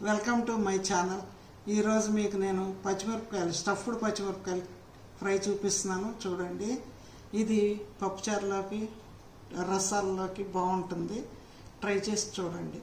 Welcome to my channel. ఈరోజు మీకు నేను పచ్చిమిరపకాయలు స్టఫ్డ్ పచ్చిమిరపకాయలు ఫ్రై చూపిస్తున్నాను. చూడండి, ఇది పప్పుచారులోకి రసాల్లోకి బాగుంటుంది. ట్రై చేసి చూడండి.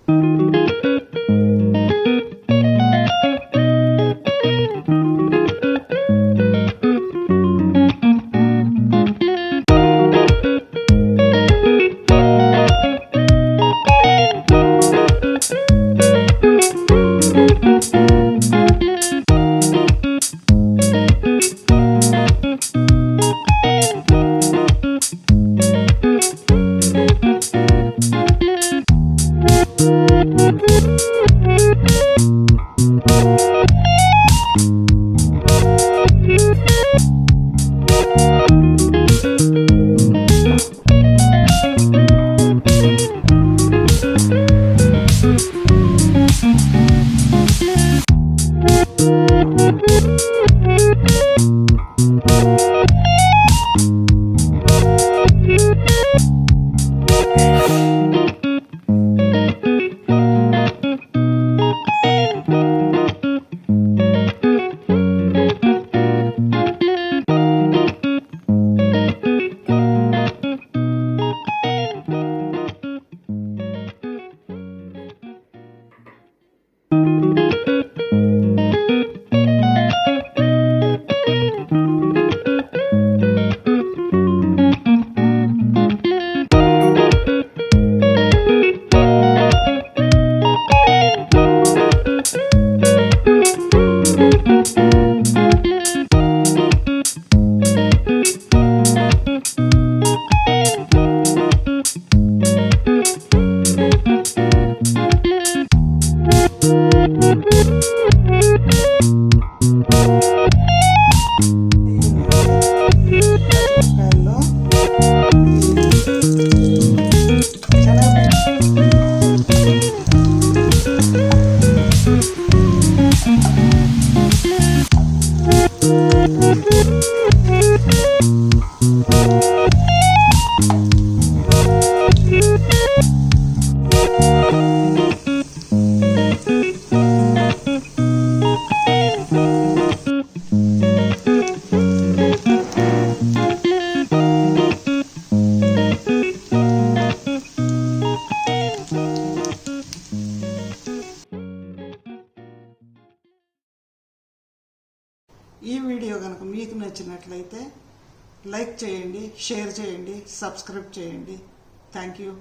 ఈ వీడియో కనుక మీకు నచ్చినట్లయితే లైక్ చేయండి, షేర్ చేయండి, సబ్స్క్రైబ్ చేయండి. Thank you.